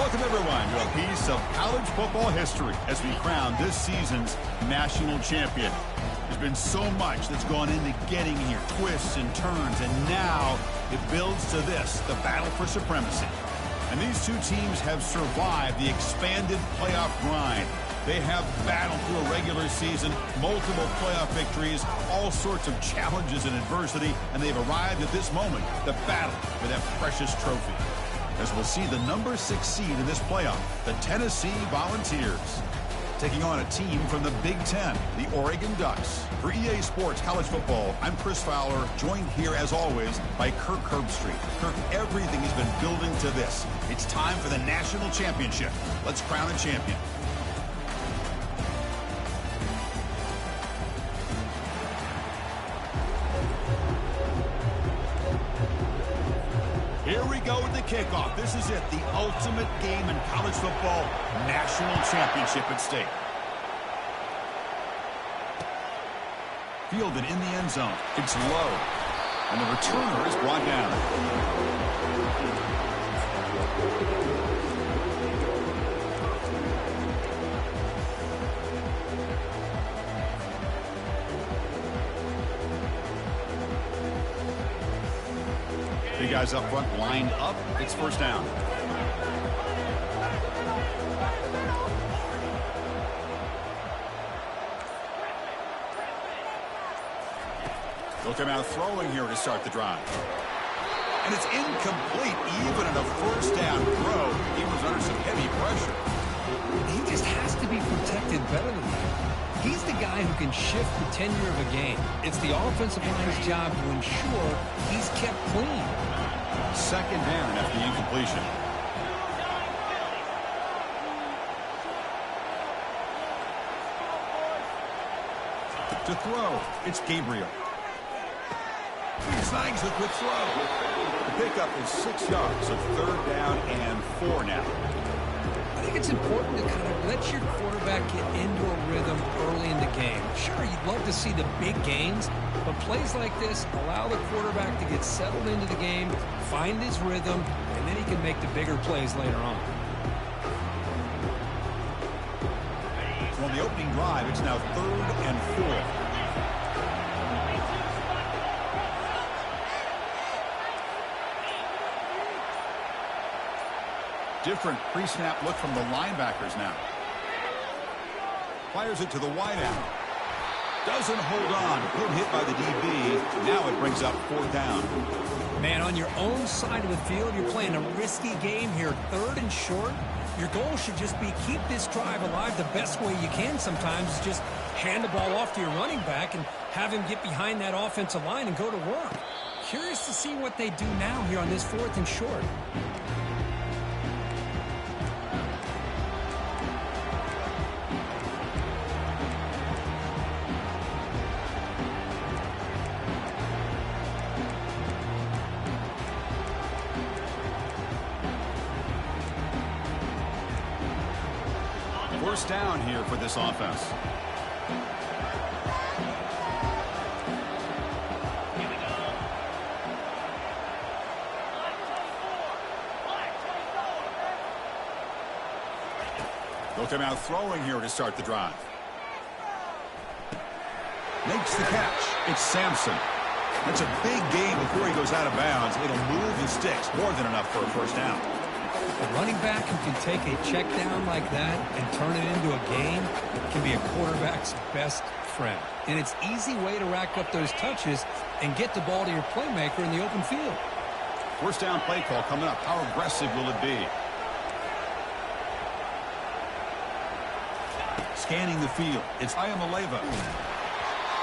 Welcome, everyone, to a piece of college football history as we crown this season's national champion. There's been so much that's gone into getting here, twists and turns, and now it builds to this, the battle for supremacy. And these two teams have survived the expanded playoff grind. They have battled through a regular season, multiple playoff victories, all sorts of challenges and adversity, and they've arrived at this moment, the battle for that precious trophy. As we'll see the number 6 seed in this playoff, the Tennessee Volunteers, taking on a team from the Big Ten, the Oregon Ducks. For EA Sports College Football, I'm Chris Fowler, joined here as always by Kirk Herbstreit. Kirk, everything has been building to this. It's time for the national championship. Let's crown a champion. Here we go with the kickoff. This is it, the ultimate game in college football, national championship at stake. Fielded in the end zone. It's low, and the returner is brought down. Big guys up front, lined up. It's first down. They'll come out throwing here to start the drive. And it's incomplete, even in a first down throw. He was under some heavy pressure. He just has to be protected better than that. He's the guy who can shift the tenure of a game. It's the offensive line's job to ensure he's kept clean. Second down after the incompletion. To throw, it's Gabriel. He snags a quick throw. The pickup is 6 yards, so third down and 4 now. I think it's important to kind of let your quarterback get into a rhythm early in the game. Sure, you'd love to see the big gains, but plays like this allow the quarterback to get settled into the game, find his rhythm, and then he can make the bigger plays later on. So on the opening drive, it's now 3rd and 4. Different pre-snap look from the linebackers now. Fires it to the wideout. Doesn't hold on. Good hit by the DB. Now it brings up 4th down. Man, on your own side of the field, you're playing a risky game here. 3rd and short. Your goal should just be keep this drive alive the best way you can sometimes. Is just hand the ball off to your running back and have him get behind that offensive line and go to work. Curious to see what they do now here on this 4th and short. First down here for this offense. They'll come out throwing here to start the drive. Makes the catch. It's Sampson. That's a big gain before he goes out of bounds. It'll move the sticks. More than enough for a first down. A running back who can take a check down like that and turn it into a gain can be a quarterback's best friend. And it's an easy way to rack up those touches and get the ball to your playmaker in the open field. First down play call coming up. How aggressive will it be? Scanning the field. It's Iamaleava.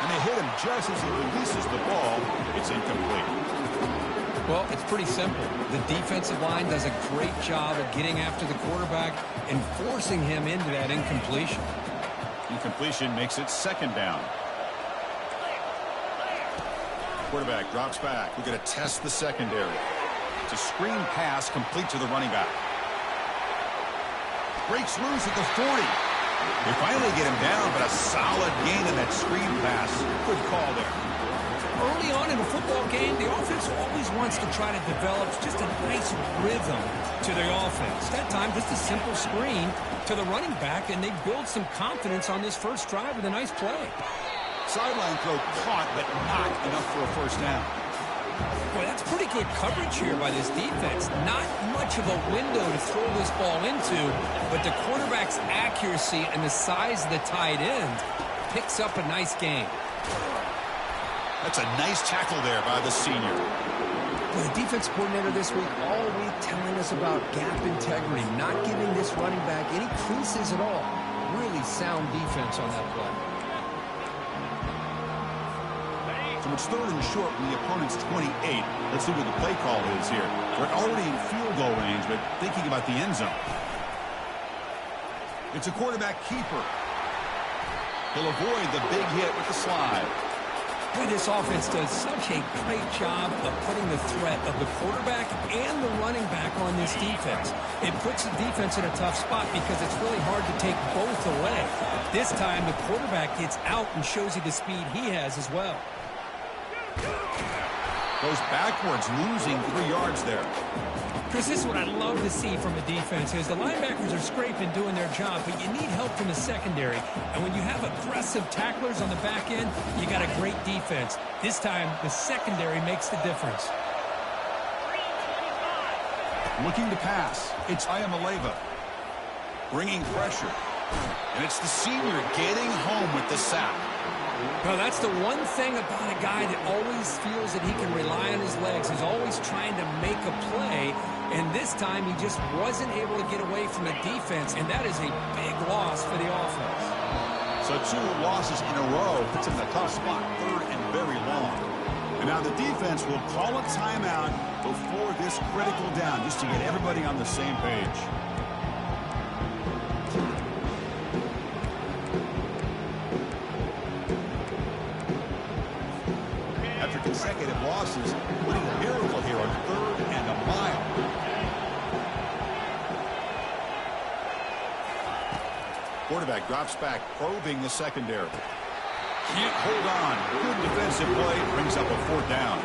And they hit him just as he releases the ball. It's incomplete. Well, it's pretty simple. The defensive line does a great job of getting after the quarterback and forcing him into that incompletion. Incompletion makes it 2nd down. Quarterback drops back. We're going to test the secondary. It's a screen pass complete to the running back. Breaks loose at the 40. They finally get him down, but a solid gain in that screen pass. Good call there. Early on in a football game, the offense always wants to try to develop just a nice rhythm to their offense. That time, just a simple screen to the running back, and they build some confidence on this first drive with a nice play. Sideline throw caught, but not enough for a first down. Boy, that's pretty good coverage here by this defense. Not much of a window to throw this ball into, but the quarterback's accuracy and the size of the tight end picks up a nice gain. That's a nice tackle there by the senior. Well, the defense coordinator this week all week telling us about gap integrity, not giving this running back any creases at all. Really sound defense on that play. So it's third and short from the opponent's 28. Let's see what the play call is here. We're already in field goal range, but thinking about the end zone. It's a quarterback keeper. He'll avoid the big hit with the slide. Boy, this offense does such a great job of putting the threat of the quarterback and the running back on this defense. It puts the defense in a tough spot because it's really hard to take both away. This time, the quarterback gets out and shows you the speed he has as well. Goes backwards, losing 3 yards there. Chris, this is what I love to see from a defense is the linebackers are scraping, doing their job, but you need help from the secondary. And when you have aggressive tacklers on the back end, you got a great defense. This time, the secondary makes the difference. Looking to pass. It's Iamaleava. Bringing pressure. And it's the senior getting home with the sack. Well, that's the one thing about a guy that always feels that he can rely on his legs. He's always trying to make a play, and this time he just wasn't able to get away from the defense, and that is a big loss for the offense. So 2 losses in a row puts him in a tough spot, third and very long. And now the defense will call a timeout before this critical down, just to get everybody on the same page. After consecutive losses, winning a miracle here on 3rd and a mile. Quarterback drops back, probing the secondary. Can't hold on. Good defensive play, brings up a 4th down.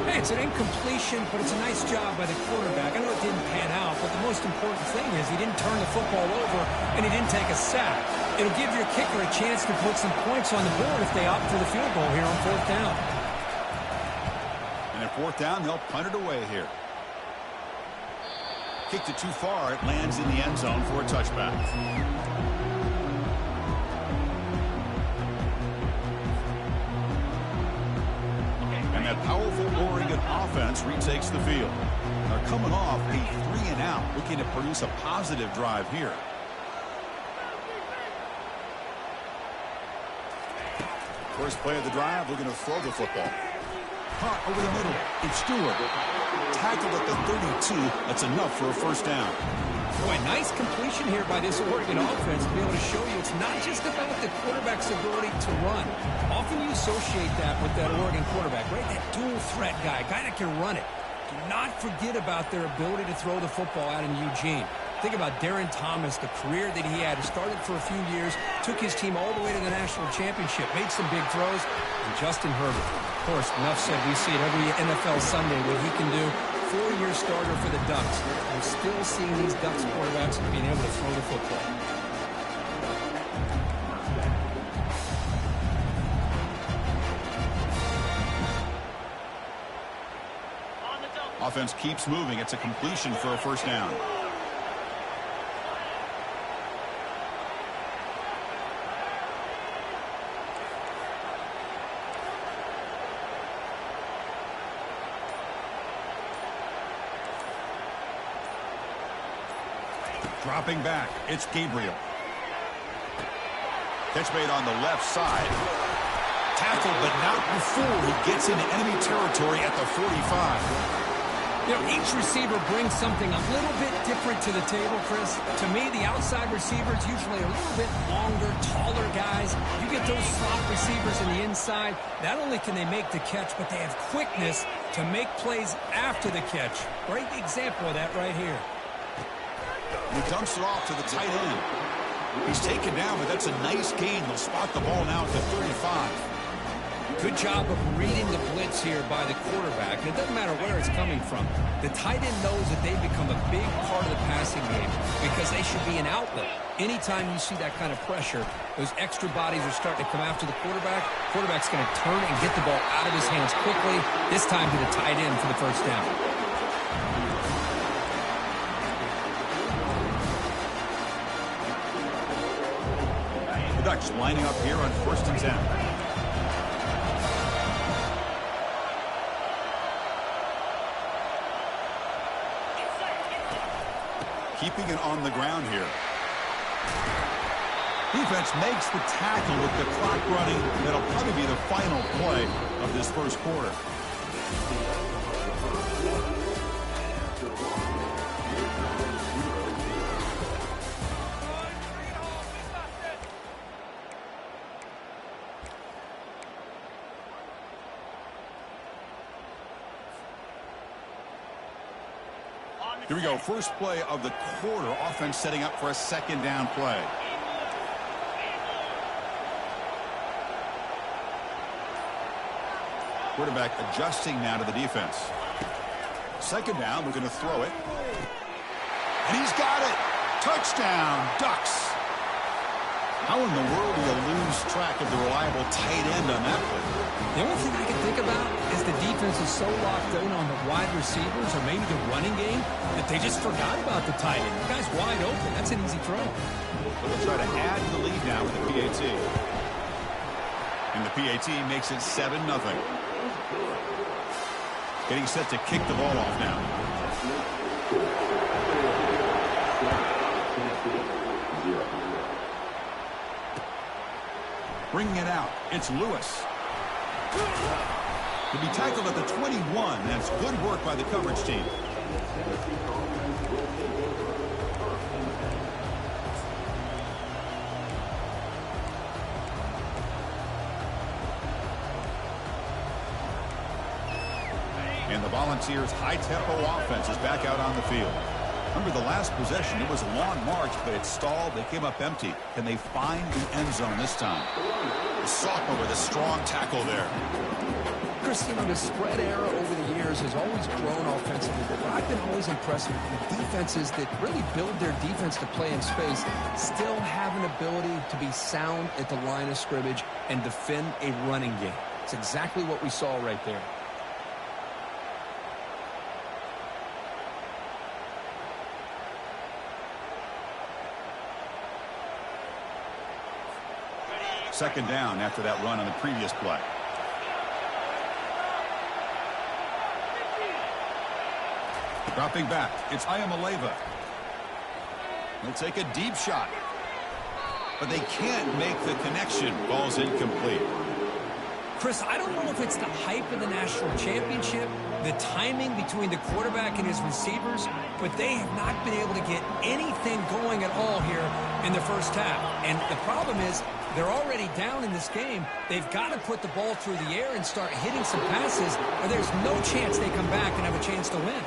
Hey, it's an incompletion, but it's a nice job by the quarterback. I know it didn't pan out, but the most important thing is he didn't turn the football over and he didn't take a sack. It'll give your kicker a chance to put some points on the board if they opt for the field goal here on 4th down. And at 4th down, they'll punt it away here. Kicked it too far. It lands in the end zone for a touchback. And that powerful Oregon offense retakes the field. They're coming off a 3-and-out, looking to produce a positive drive here. First play of the drive, looking to throw the football. Caught over the middle. It's Stewart. Tackled at the 32. That's enough for a 1st down. Boy, nice completion here by this Oregon offense to be able to show you it's not just about the quarterback's ability to run. Often you associate that with that Oregon quarterback, right? That dual threat guy that can run it. Do not forget about their ability to throw the football out in Eugene. Think about Darren Thomas, the career that he had. He started for a few years, took his team all the way to the national championship, made some big throws, and Justin Herbert. Of course, enough said, we see it every NFL Sunday what he can do. 4-year starter for the Ducks. We're still seeing these Ducks quarterbacks being able to throw the football. Offense keeps moving. It's a completion for a 1st down. Dropping back, it's Gabriel. Catch made on the left side. Tackled, but not before he gets into enemy territory at the 45. You know, each receiver brings something a little bit different to the table, Chris. To me, the outside receivers usually a little bit longer, taller guys. You get those slot receivers in the inside. Not only can they make the catch, but they have quickness to make plays after the catch. Great example of that right here. He dumps it off to the tight end. He's taken down, but that's a nice gain. They'll spot the ball now at the 35. Good job of reading the blitz here by the quarterback. It doesn't matter where it's coming from. The tight end knows that they've become a big part of the passing game because they should be an outlet. Anytime you see that kind of pressure, those extra bodies are starting to come after the quarterback. Quarterback's going to turn and get the ball out of his hands quickly, this time to the tight end for the first down. The Ducks lining up here on 1st and 10. Keeping it on the ground here. Defense makes the tackle with the clock running. That'll probably be the final play of this first quarter. Here we go. First play of the quarter. Offense setting up for a 2nd down play. Quarterback adjusting now to the defense. 2nd down. We're going to throw it. And he's got it. Touchdown, Ducks. How in the world do you lose track of the reliable tight end on that play? The only thing I can think about is the defense is so locked in on the wide receivers or maybe the running game that they just forgot about the tight end. The guy's wide open. That's an easy throw. They'll try to add to the lead now with the PAT. And the PAT makes it 7-0. Getting set to kick the ball off now. Bringing it out. It's Lewis. To be tackled at the 21. That's good work by the coverage team. And the Volunteers' high-tempo offense is back out on the field. Remember the last possession, it was a long march, but it stalled. They came up empty. Can they find the end zone this time? Soccer with a strong tackle there. Chris, you know, the spread era over the years has always grown offensively, but what I've been always impressed with the defenses that really build their defense to play in space still have an ability to be sound at the line of scrimmage and defend a running game. It's exactly what we saw right there. Second down after that run on the previous play. Dropping back, it's Ayamaleva. He'll take a deep shot. But they can't make the connection. Ball's incomplete. Chris, I don't know if it's the hype of the national championship, the timing between the quarterback and his receivers, but they have not been able to get anything going at all here in the first half. And the problem is they're already down in this game. They've got to put the ball through the air and start hitting some passes, or there's no chance they come back and have a chance to win.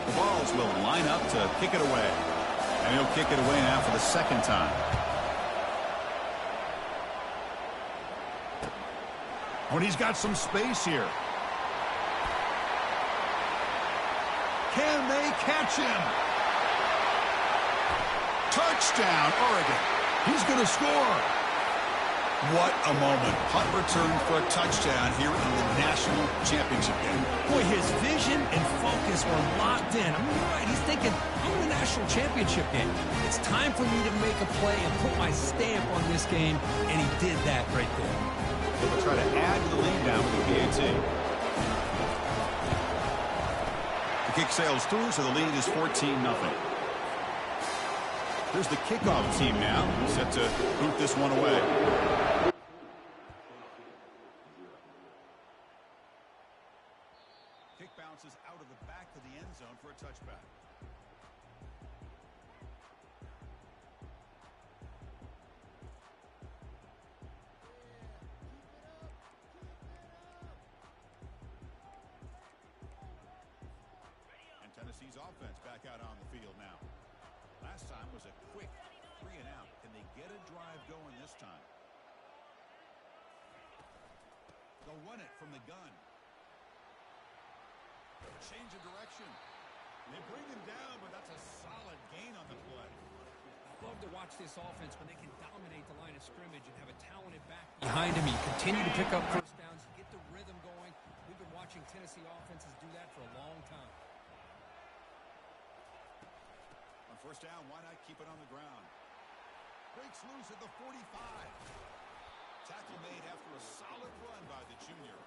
The Vols will line up to kick it away. And he'll kick it away now for the 2nd time. When he's got some space here. Can they catch him? Touchdown, Oregon. He's going to score. What a moment. Punt return for a touchdown here in the national championship game. Boy, his vision and focus were locked in. I mean, you're right. He's thinking, I'm in the national championship game. It's time for me to make a play and put my stamp on this game, and he did that right there. They'll try to add to the lead now with the PAT. The kick sails through, so the lead is 14-0. Here's the kickoff team now, set to boot this one away. Kick bounces out of the back of the end zone for a touchback. And Tennessee's offense back out on the field now. Last time was a quick 3-and-out. Can they get a drive going this time? They'll run it from the gun. Change of direction. They bring him down, but that's a solid gain on the play. I love to watch this offense when they can dominate the line of scrimmage and have a talented back behind him. You continue to pick up first downs, get the rhythm going. We've been watching Tennessee offenses do that for a long time. On first down, why not keep it on the ground? Breaks loose at the 45. Tackle made after a solid run by the junior.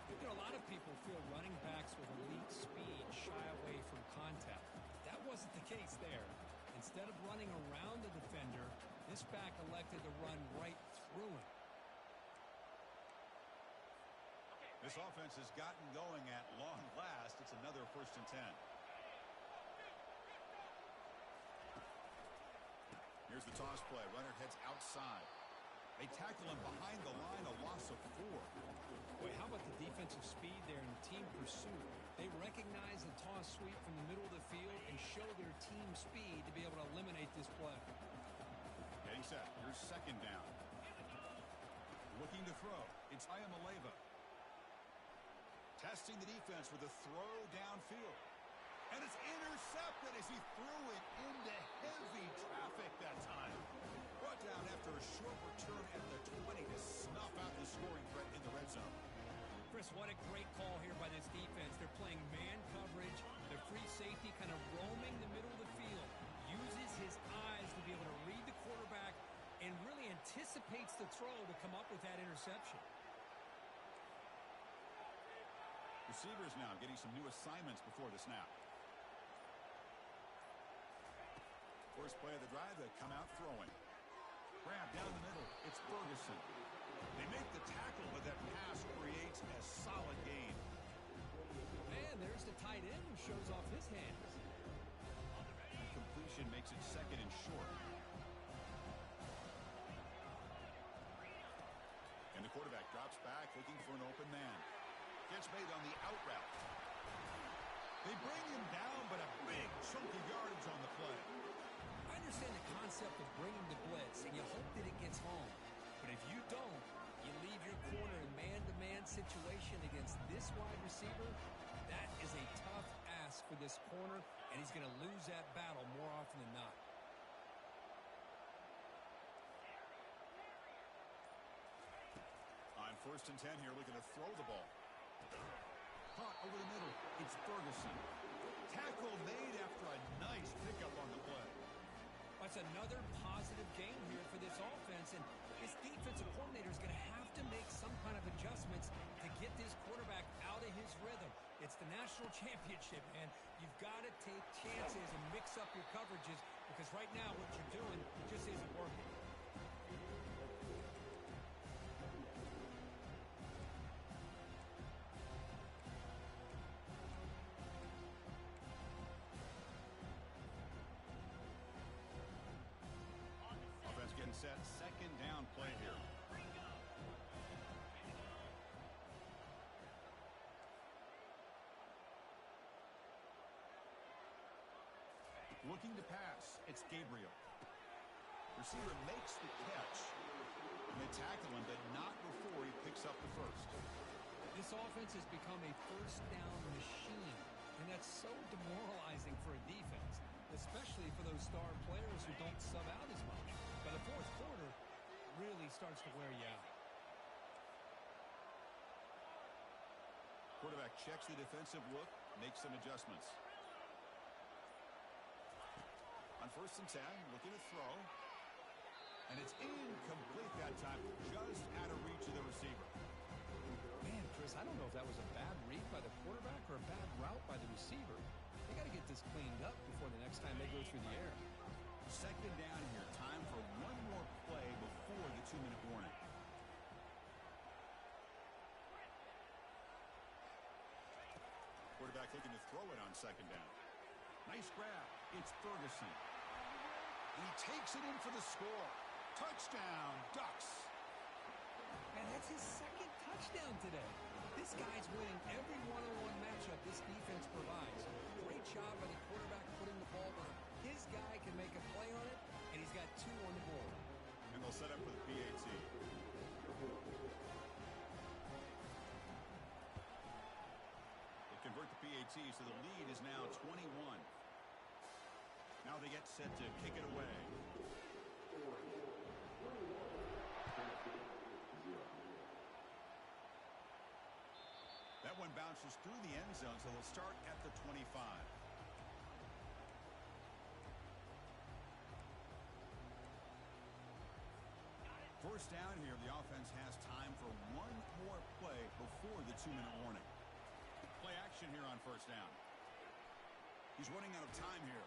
You know, a lot of people feel running backs with elite speed shy away from contact. That wasn't the case there. Instead of running around the defender, this back elected to run right through him. This offense has gotten going at long last. It's another 1st and 10. Here's the toss play. Runner heads outside. They tackle him behind the line, a loss of 4. Boy, how about the defensive speed there in team pursuit? They recognize the toss sweep from the middle of the field and show their team speed to be able to eliminate this play. Getting set. Here's 2nd down. Looking to throw. It's Ayamaleva. Testing the defense with a throw downfield. And it's intercepted as he threw it into heavy traffic that time. Brought down after a short return at the 20 to snuff out the scoring threat in the red zone. Chris, what a great call here by this defense. They're playing man coverage. The free safety kind of roaming the middle of the field. Uses his eyes to be able to read the quarterback and really anticipates the throw to come up with that interception. Receivers now getting some new assignments before the snap. First play of the drive, they come out throwing. Grab down the middle. It's Ferguson. They make the tackle, but that pass creates a solid gain. And there's the tight end who shows off his hands. Completion makes it 2nd and short. And the quarterback drops back, looking for an open man. Gets made on the out route. They bring him down, but a big chunk of yardage on the play. I understand the concept of bringing the blitz, and you hope that it gets home. But if you don't, you leave your corner in man-to-man situation against this wide receiver. That is a tough ask for this corner, and he's going to lose that battle more often than not. On 1st and 10 here, looking to throw the ball. Caught over the middle. It's Ferguson. Tackle made after a nice pickup on the play. That's another positive game here for this offense, and this defensive coordinator is going to have to make some kind of adjustments to get this quarterback out of his rhythm. It's the national championship, and you've got to take chances and mix up your coverages, because right now what you're doing just isn't working. Getting set, 2nd down play here. Looking to pass, it's Gabriel. Receiver makes the catch, and they tackle him, but not before he picks up the first. This offense has become a first down machine, and that's so demoralizing for a defense, especially for those star players who don't sub out as much. By the 4th quarter, really starts to wear you out. Quarterback checks the defensive look, makes some adjustments. On 1st and 10, looking to throw. And it's incomplete that time, just out of reach of the receiver. Man, Chris, I don't know if that was a bad read by the quarterback or a bad route by the receiver. They got to get this cleaned up before the next time they go through the air. 2nd down here. Time for one more play before the 2-minute warning. Quarterback looking to throw it on 2nd down. Nice grab. It's Ferguson. And he takes it in for the score. Touchdown, Ducks. And that's his 2nd touchdown today. This guy's winning every one-on-one matchup this defense provides. Great job by the quarterback putting the ball where his guy can make a play on it, and he's got 2 on the board. And they'll set up for the PAT. tee, so the lead is now 21. Now they get set to kick it away. That one bounces through the end zone, so they'll start at the 25. First down here, the offense has time for one more play before the 2-minute warning. Play action here on first down. He's running out of time here.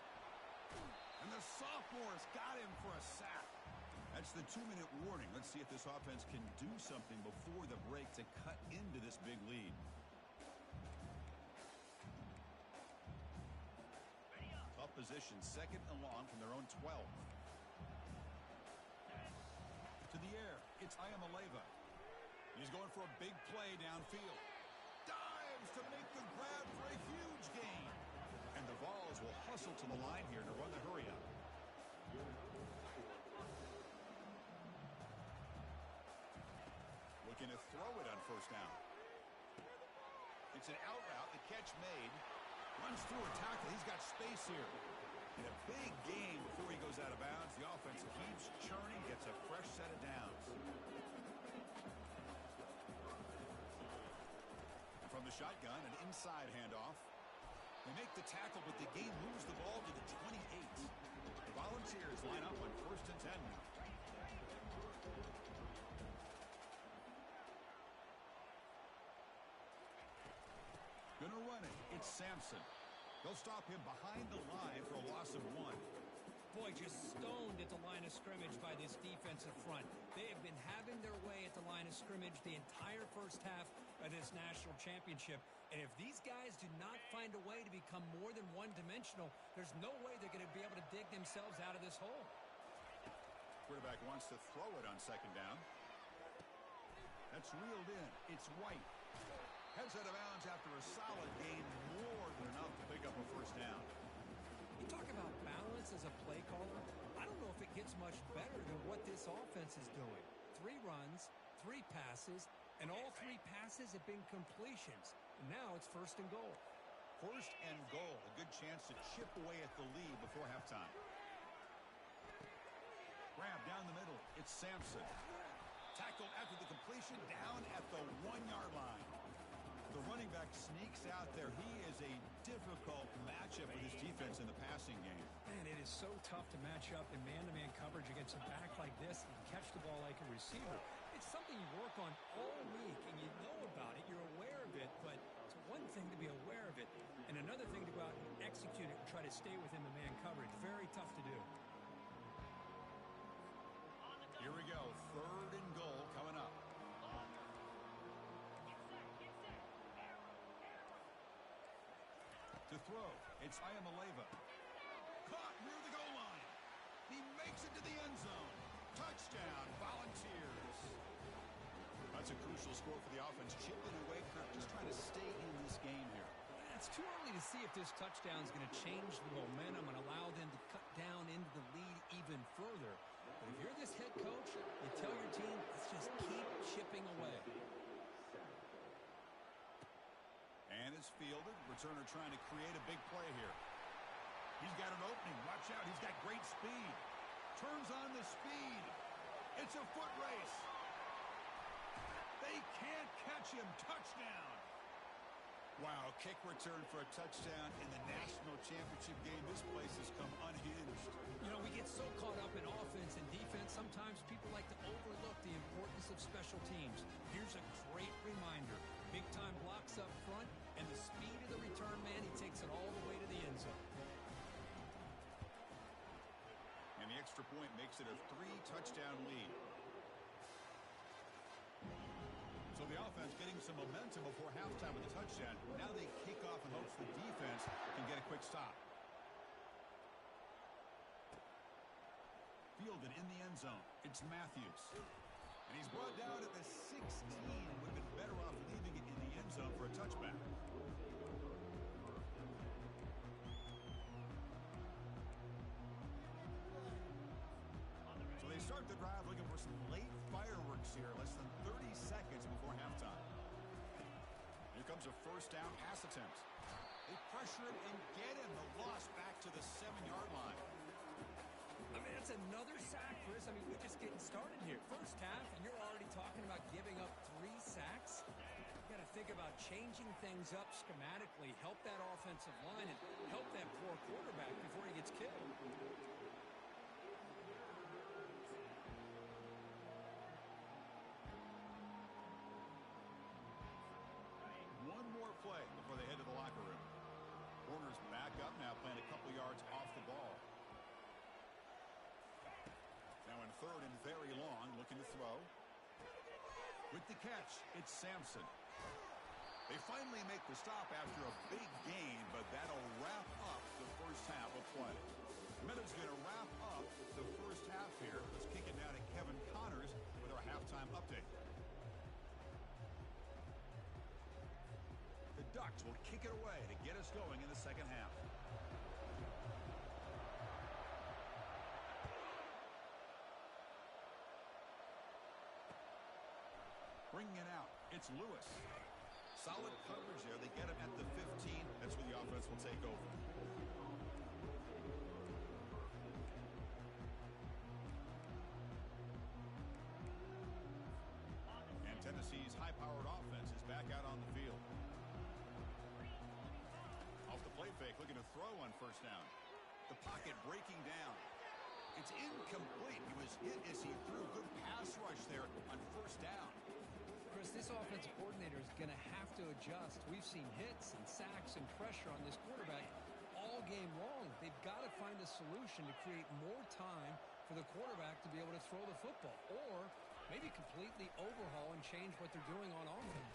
And the sophomore's got him for a sack. That's the 2-minute warning. Let's see if this offense can do something before the break to cut into this big lead. Tough position, second and long from their own 12. To the air, it's Iamaleava. He's going for a big play downfield. Dives to make the grab for a huge gain. And the Vols will hustle to the line here to run the hurry-up. Looking to throw it on first down. It's an out route, the catch made. Runs through a tackle, he's got space here. In a big game before he goes out of bounds, the offense keeps churning, gets a fresh set of downs. And from the shotgun, an inside handoff. They make the tackle, but the game moves the ball to the 28. The Volunteers line up on 1st and 10 now. Gonna run it. It's Sampson. They'll stop him behind the line for a loss of 1. Boy, just stoned at the line of scrimmage by this defensive front. They have been having their way at the line of scrimmage the entire first half of this national championship. And if these guys do not find a way to become more than one-dimensional, there's no way they're going to be able to dig themselves out of this hole. Quarterback wants to throw it on second down. That's reeled in. It's White. Heads out of bounds after a solid gain, more than enough to pick up a first down. You talk about balance as a play caller. I don't know if it gets much better than what this offense is doing. 3 runs, 3 passes, and all 3 passes have been completions. And now it's 1st and goal. 1st and goal. A good chance to chip away at the lead before halftime. Grab down the middle. It's Sampson. Tackled after the completion, down at the 1-yard line. The running back sneaks out there. He is a difficult matchup with his defense in the passing game. Man, it is so tough to match up in man-to-man coverage against a back like this and catch the ball like a receiver. It's something you work on all week, and you know about it. You're aware of it, but it's one thing to be aware of it, and another thing to go out and execute it and try to stay with him in man coverage. Very tough to do. Here we go. 3rd and goal coming up. To throw, it's Iamaleava. Caught near the goal line. He makes it to the end zone. Touchdown, Volunteers. That's a crucial score for the offense. Chipping away, Kirk, just trying to stay in this game here. It's too early to see if this touchdown is going to change the momentum and allow them to cut down into the lead even further. But if you're this head coach, you tell your team, let's just keep chipping away. And it's fielded. Returner trying to create a big play here. He's got an opening. Watch out. He's got great speed. Turns on the speed. It's a foot race. They can't catch him. Touchdown. Wow, kick return for a touchdown in the national championship game. This place has come unhinged. You know, we get so caught up in offense and defense, sometimes people like to overlook the importance of special teams. Here's a great reminder. Big-time blocks up front, and the speed of the return man, he takes it all the way to the end zone. And the extra point makes it a 3-touchdown lead. So the offense getting some momentum before halftime with a touchdown. Now they kick off in hopes the defense can get a quick stop. Fielded in the end zone. It's Matthews. And he's brought down at the 16. Would have been better off leaving it in the end zone for a touchback. So they start the drive looking for some late fireworks here. Less than 30 seconds before halftime. Here comes a first down pass attempt. They pressure him and get him. The loss back to the 7-yard line. I mean, that's another sack, Chris. I mean, we're just getting started here. First half, and you're already talking about giving up 3 sacks. You got to think about changing things up schematically, help that offensive line, and help that poor quarterback before he gets killed. One more play before they head to the locker room. Corner's back up now, playing a couple yards off the ball. Now in third and very long, looking to throw. With the catch, it's Sampson. They finally make the stop after a big gain, but that'll wrap up the first half of play. Meadows going to wrap up the first half here. Let's kick it now to Kevin Connors with our halftime update. The Ducks will kick it away to get us going in the second half. Bringing it out, it's Lewis. Solid coverage there. They get him at the 15. That's where the offense will take over. And Tennessee's high-powered offense is back out on the field. Off the play fake, looking to throw on first down. The pocket breaking down. It's incomplete. He was hit as he threw. Good pass rush there on first down. Chris, this offensive coordinator is going to have to adjust. We've seen hits and sacks and pressure on this quarterback all game long. They've got to find a solution to create more time for the quarterback to be able to throw the football, or maybe completely overhaul and change what they're doing on offense.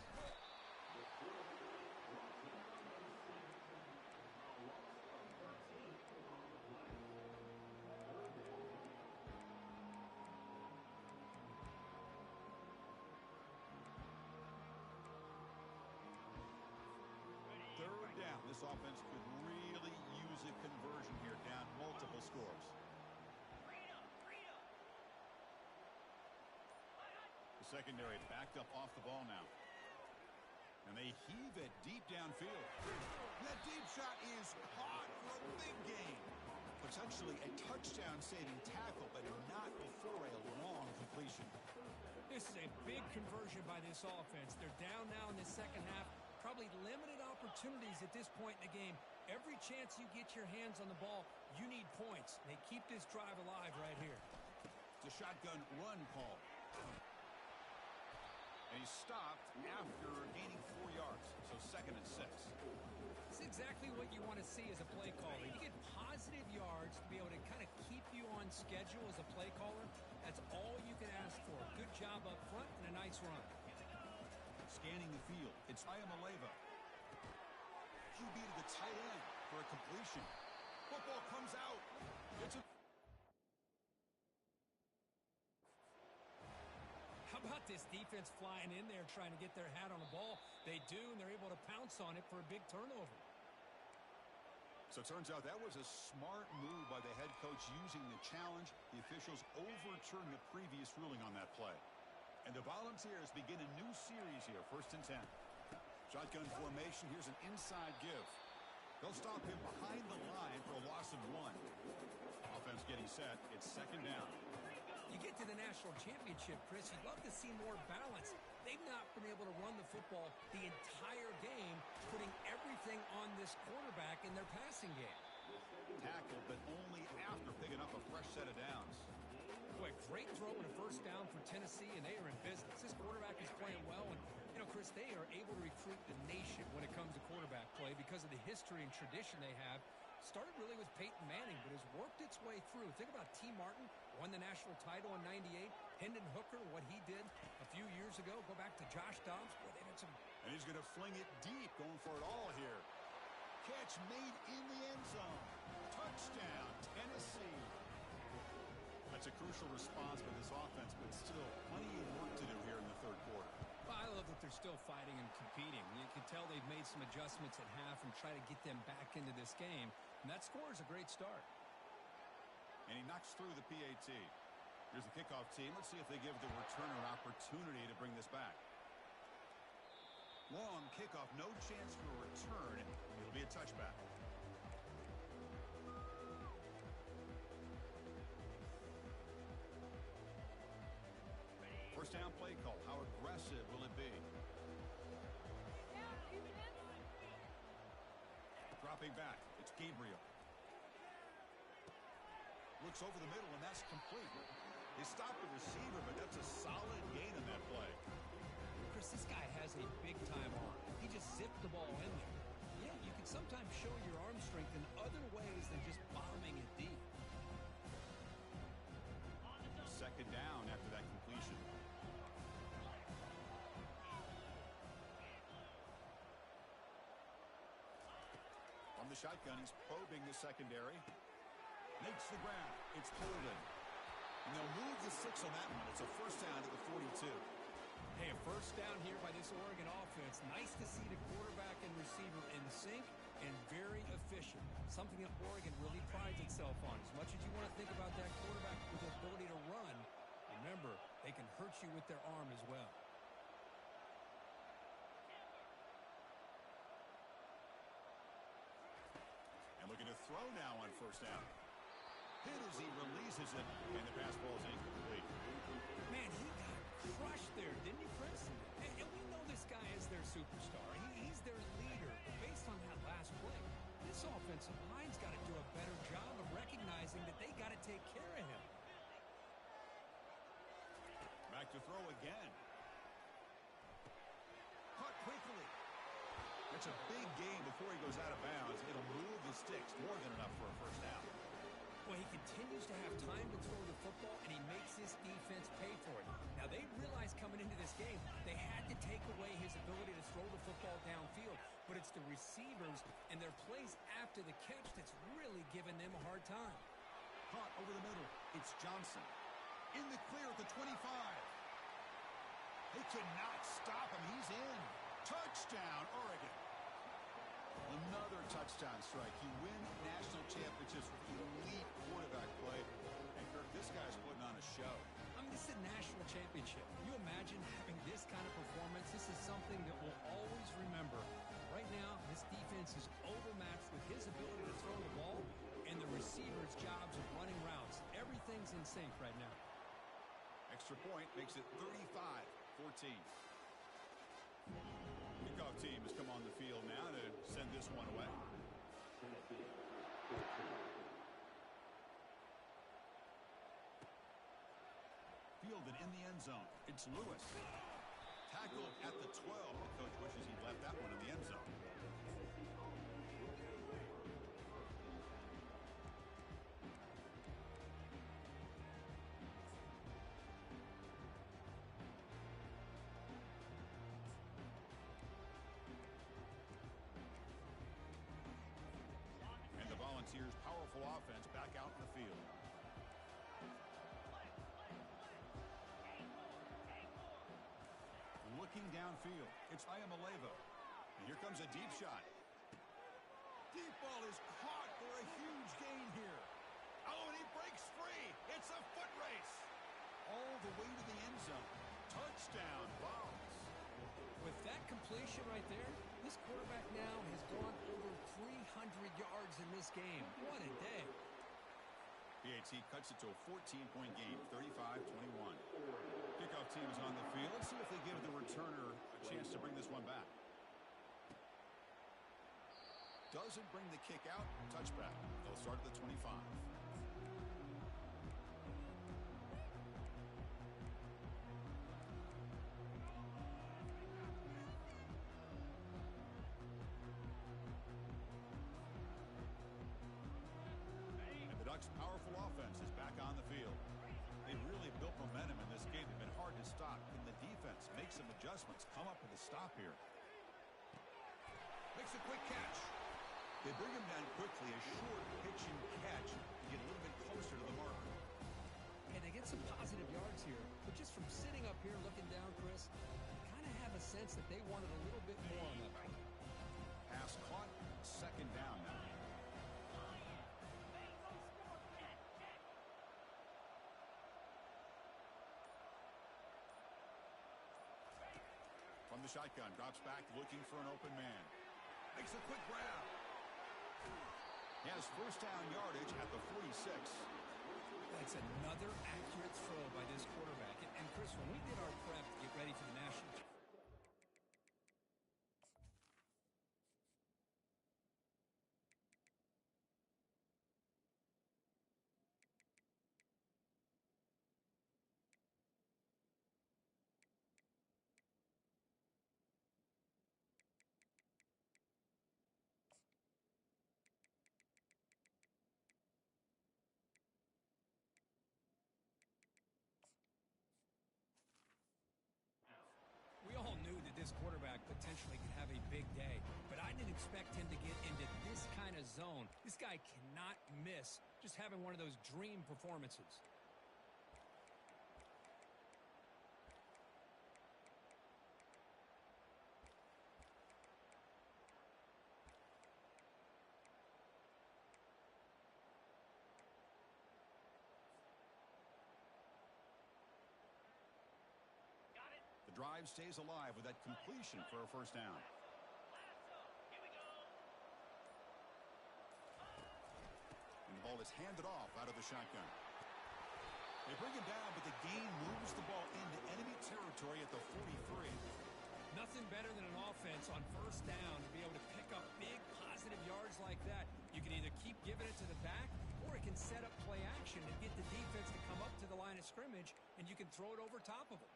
Third down. This offense could really use a conversion here, down multiple scores. The secondary backed up off the ball now. And they heave it deep downfield. That deep shot is caught for a big gain. Potentially a touchdown-saving tackle, but not before a long completion. This is a big conversion by this offense. They're down now in the second half. Probably limited opportunities at this point in the game. Every chance you get your hands on the ball, you need points. They keep this drive alive right here. It's a shotgun run call. And he stopped after gaining 4 yards. So 2nd and 6. It's exactly what you want to see as a play caller. You get positive yards to be able to kind of keep you on schedule as a play caller. That's all you can ask for. Good job up front and a nice run. Scanning the field, it's Iamaleava. QB to the tight end for a completion. Football comes out. It's a... How about this defense flying in there trying to get their hat on the ball? They do, and they're able to pounce on it for a big turnover. So it turns out that was a smart move by the head coach using the challenge. The officials overturned the previous ruling on that play. And the Volunteers begin a new series here, 1st and 10. Shotgun formation. Here's an inside give. They'll stop him behind the line for a loss of 1. Offense getting set. It's 2nd down. You get to the national championship, Chris, you'd love to see more balance. They've not been able to run the football the entire game, putting everything on this quarterback in their passing game. Tackled, but only after picking up a fresh set of downs. Boy, great throw and a first down for Tennessee, and they are in business. This quarterback is playing well, and, you know, Chris, they are able to recruit the nation when it comes to quarterback play because of the history and tradition they have. Started really with Peyton Manning, but has worked its way through. Think about T. Martin, won the national title in '98. Hendon Hooker, what he did a few years ago. Go back to Josh Dobbs. Boy, they've had some... And he's going to fling it deep, going for it all here. Catch made in the end zone. Touchdown, Tennessee. That's a crucial response by this offense, but still plenty of work to do here in the third quarter. Well, I love that they're still fighting and competing. You can tell they've made some adjustments at half and try to get them back into this game. And that score is a great start. And he knocks through the PAT. Here's the kickoff team. Let's see if they give the returner an opportunity to bring this back. Long kickoff, no chance for a return. It'll be a touchback. First down play call. How aggressive will it be? Dropping back. It's Gabriel. Looks over the middle, and that's complete. They stopped the receiver, but that's a solid gain on that play. Chris, this guy has a big-time arm. He just zipped the ball in there. Yeah, you can sometimes show your arm strength in other ways than just bombing it deep. Second down after that completion. From the shotgun, he's probing the secondary. Makes the ground. It's Holden. And they'll move the 6 on that one. It's a first down at the 42. Hey, a first down here by this Oregon offense. Nice to see the quarterback and receiver in sync and very efficient. Something that Oregon really prides itself on. As much as you want to think about that quarterback with the ability to run, remember, they can hurt you with their arm as well. And looking to throw now on first down. Hit as he releases it, and the pass ball is incomplete. Man, he got crushed there, didn't he, Chris? And we know this guy is their superstar. He's their leader. But based on that last play, this offensive line's got to do a better job of recognizing that they got to take care of him. Back to throw again. Caught quickly. It's a big gain before he goes out of bounds. It'll move the sticks, more than enough for a first down. Well, he continues to have time to throw the football, and he makes his defense pay for it. Now, they realized coming into this game they had to take away his ability to throw the football downfield, but it's the receivers and their plays after the catch that's really giving them a hard time. Caught over the middle. It's Johnson. In the clear at the 25. They cannot stop him. He's in. Touchdown, Oregon. Another touchdown strike. You win national championships with elite quarterback play. And, Kirk, this guy's putting on a show. I mean, this is a national championship. Can you imagine having this kind of performance? This is something that we'll always remember. Right now, this defense is overmatched with his ability to throw the ball and the receiver's jobs of running routes. Everything's in sync right now. Extra point makes it 35-14. Kickoff team has come on the field now to send this one away. Fielded in the end zone. It's Lewis. Tackled at the 12. The coach wishes he left that one in the end zone. Volunteers' powerful offense back out in the field. Looking downfield, it's Iamaleava. And here comes a deep shot. Deep ball is caught for a huge gain here. Oh, and he breaks free. It's a foot race. All the way to the end zone. Touchdown, Vols. With that completion right there, this quarterback now has gone over 300 yards in this game. What a day. PAT cuts it to a 14-point game, 35-21. Kickoff team is on the field. Let's see if they give the returner a chance to bring this one back. Doesn't bring the kick out. Touchback. They'll start at the 25. Ducks' powerful offense is back on the field. They've really built momentum in this game. They've been hard to stop. Can the defense make some adjustments? Come up with a stop here. Makes a quick catch. They bring him down quickly. A short pitch and catch to get a little bit closer to the mark. And they get some positive yards here. But just from sitting up here looking down, Chris, I kind of have a sense that they wanted a little bit more on that play. Pass caught. Second down now. From the shotgun. Drops back looking for an open man. Makes a quick grab. He has first down yardage at the 46. That's another accurate throw by this quarterback. And Chris, when we did our prep to get ready for the national We all knew that this quarterback potentially could have a big day, but I didn't expect him to get into this kind of zone. This guy cannot miss just having one of those dream performances. The drive stays alive with that completion for a first down. And the ball is handed off out of the shotgun. They bring him down, but the gain moves the ball into enemy territory at the 43. Nothing better than an offense on first down to be able to pick up big positive yards like that. You can either keep giving it to the back, or it can set up play action and get the defense to come up to the line of scrimmage, and you can throw it over top of them.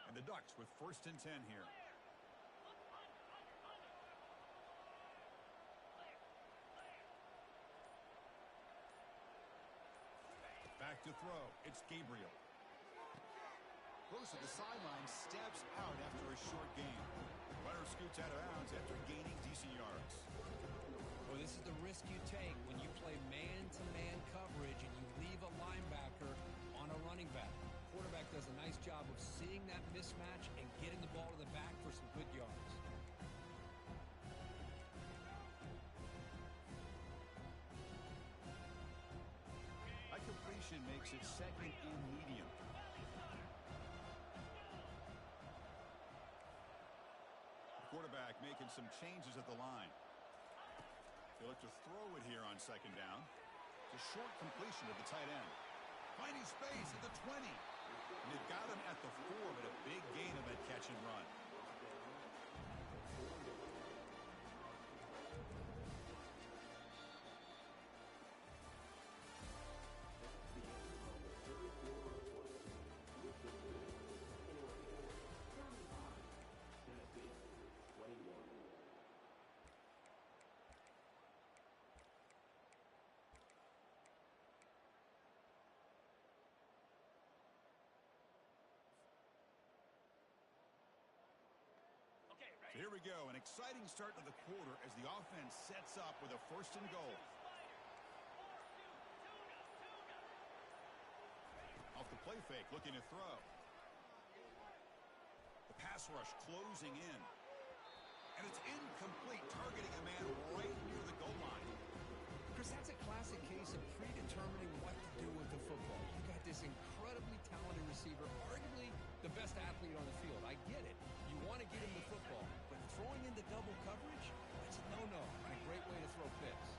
And the Ducks with first and 10 here. Back to throw. It's Gabriel. Goes to the sideline, steps out after a short gain. Runner scoots out of bounds after gaining decent yards. Well, this is the risk you take when you play man-to-man coverage and you leave a linebacker on a running back. Quarterback does a nice job of seeing that mismatch and getting the ball to the back for some good yards. That completion makes it second and medium. The quarterback making some changes at the line. They look to throw it here on second down. It's a short completion to the tight end. Finding space at the 20. And they've got him at the 4, but a big gain of that catch and run. So here we go, an exciting start to the quarter as the offense sets up with a first and goal. Off the play fake, looking to throw. The pass rush closing in. And it's incomplete, targeting a man right near the goal line. Chris, that's a classic case of predetermining what to do with the football. You got this incredibly talented receiver, arguably the best athlete on the field. I get it. You want to get him the football, but throwing into double coverage, that's a no-no and a great way to throw picks.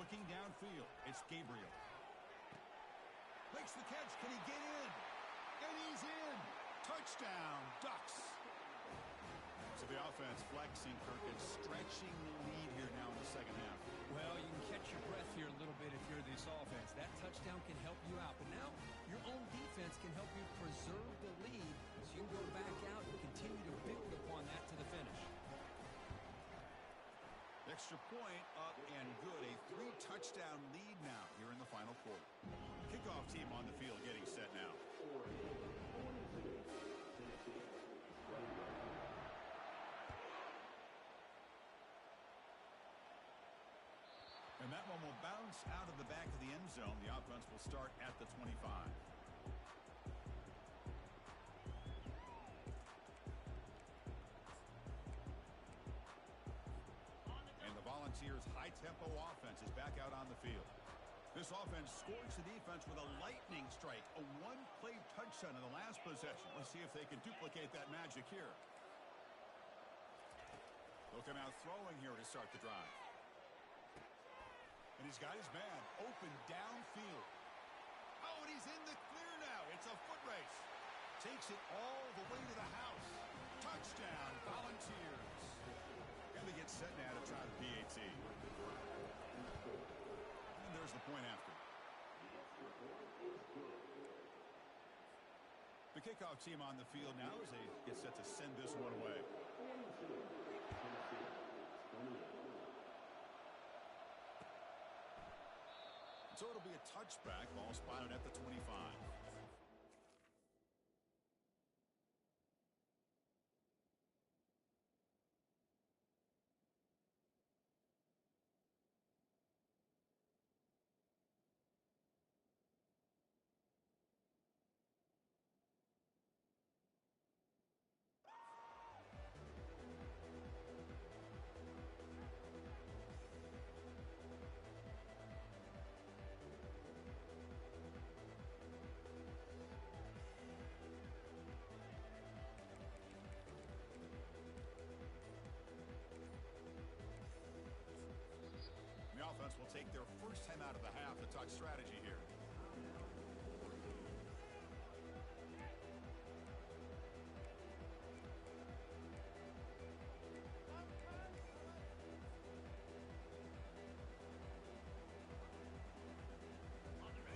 Looking downfield, it's Gabriel. Makes the catch. Can he get in? And he's in. Touchdown, Ducks. So the offense flexing, Kirk, and stretching the lead here now in the second half. Well, you can catch your breath here a little bit if you're this offense. That touchdown can help you out. But now your own defense can help you preserve the lead so you can go back out and continue to build upon that to the finish. Extra point up and good. A 3-touchdown lead now here in the final quarter. Kickoff team on the field getting set now. And that one will bounce out of the back of the end zone. The offense will start at the 25. Volunteers' high-tempo offense is back out on the field. This offense scores the defense with a lightning strike, a one-play touchdown in the last possession. Let's see if they can duplicate that magic here. They'll come out throwing here to start the drive. And he's got his man open downfield. Oh, and he's in the clear now. It's a foot race. Takes it all the way to the house. Touchdown, Volunteers. And they get set now to try the PAT. And there's the point after. The kickoff team on the field now as they get set to send this one away. So it'll be a touchback. Ball spotted at the 25. The offense will take their first time out of the half to talk strategy here.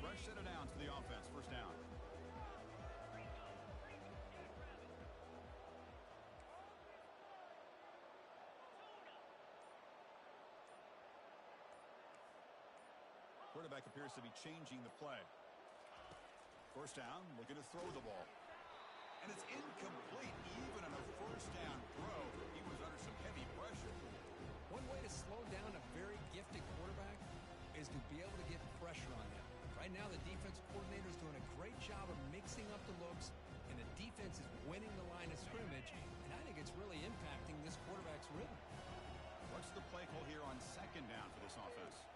Fresh set of downs for the offense. First down. Quarterback appears to be changing the play. First down, looking to throw the ball. And it's incomplete, even on a first down throw. He was under some heavy pressure. One way to slow down a very gifted quarterback is to be able to get pressure on him. Right now, the defense coordinator is doing a great job of mixing up the looks, and the defense is winning the line of scrimmage, and I think it's really impacting this quarterback's rhythm. What's the play call here on second down for this offense?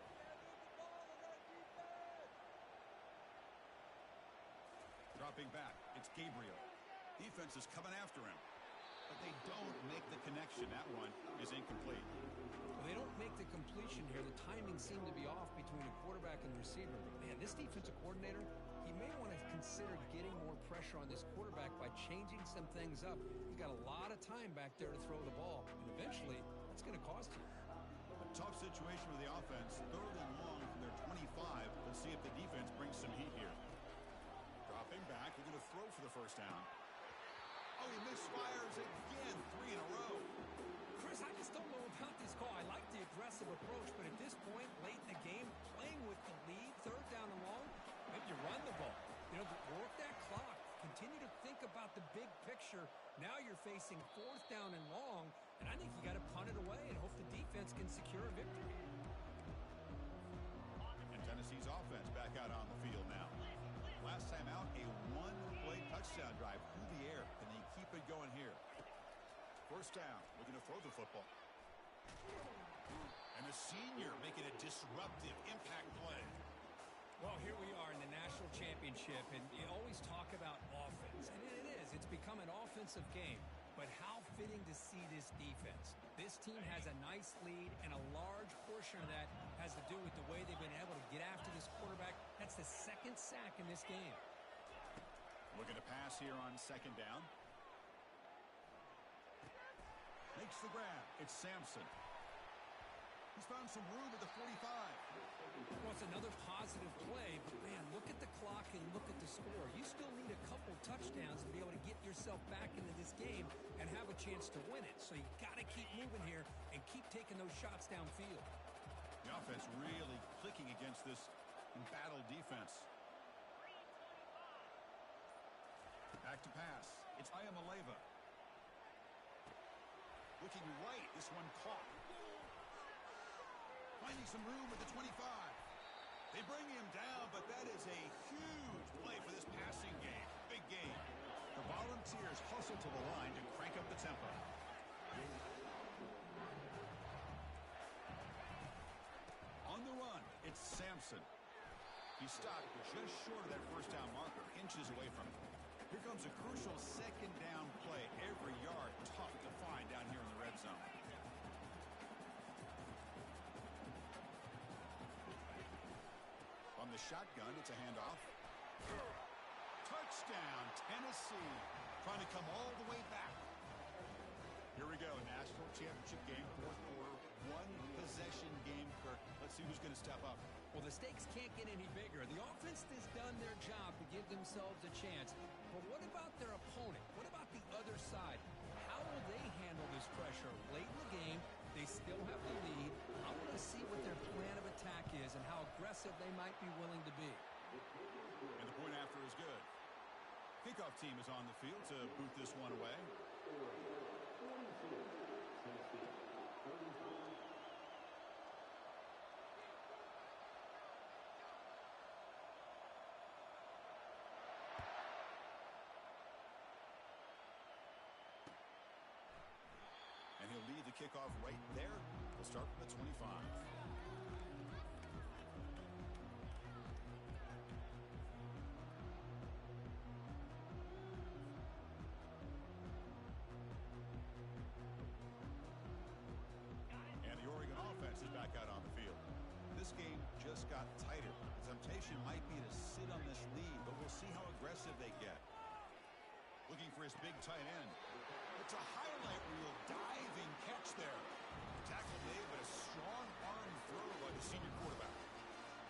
Dropping back, it's Gabriel. Defense is coming after him, but they don't make the connection. That one is incomplete. Well, they don't make the completion here. The timing seemed to be off between the quarterback and the receiver. But, man, this defensive coordinator, he may want to consider getting more pressure on this quarterback by changing some things up. He's got a lot of time back there to throw the ball, and eventually that's going to cost you. A tough situation for the offense. Third and long from their 25. Let's see if the defense brings some heat here. Dropping back, they're going to throw for the first down. Oh, he misfires again, 3 in a row. Chris, I just don't know about this call. I like the aggressive approach, but at this point, late in the game, playing with the lead, third down and long, maybe you run the ball. You know, work that clock. Continue to think about the big picture. Now you're facing fourth down and long, and I think you got to punt it away and hope the defense can secure a victory. And Tennessee's offense back out on the field now. Last time out, a one-play touchdown drive through the air. Can they keep it going here? First down, looking to throw the football. And the senior making a disruptive impact play. Well, here we are in the national championship, and you always talk about offense. And it is. It's become an offensive game. But how fitting to see this defense. This team has a nice lead, and a large portion of that has to do with the way they've been able to get after this quarterback. That's the second sack in this game. Looking to pass here on second down. Makes the grab. It's Sampson. He's found some room at the 45. Well, it's another positive play, but, man, look at the clock and look at the score. You still need a couple touchdowns to be able to get yourself back into this game and have a chance to win it. So you got to keep moving here and keep taking those shots downfield. The offense really clicking against this embattled defense. Back to pass. It's Ayamaleva. Looking right. This one caught. Finding some room at the 25. They bring him down, but that is a huge play for this passing game. Big game. The Volunteers hustle to the line to crank up the tempo. run. It's Sampson. He's stopped just short of that first down marker, inches away from it. Here comes a crucial second down play. Every yard tough to find down here in the red zone. From the shotgun, it's a handoff. Touchdown, Tennessee. Trying to come all the way back. Here we go, national championship game, fourth quarter, one-possession game, Kirk. Let's see who's going to step up. Well, the stakes can't get any bigger. The offense has done their job to give themselves a chance. But what about their opponent? What about the other side? How will they handle this pressure? Late in the game, they still have the lead. I want to see what their plan of attack is and how aggressive they might be willing to be. And the point after is good. Kickoff team is on the field to boot this one away. And he'll lead the kickoff right there. He'll start from the 25. Is back out on the field. This game just got tighter. The temptation might be to sit on this lead, but we'll see how aggressive they get. Looking for his big tight end. It's a highlight reel diving catch there. Tackle made, but a strong arm throw by the senior quarterback.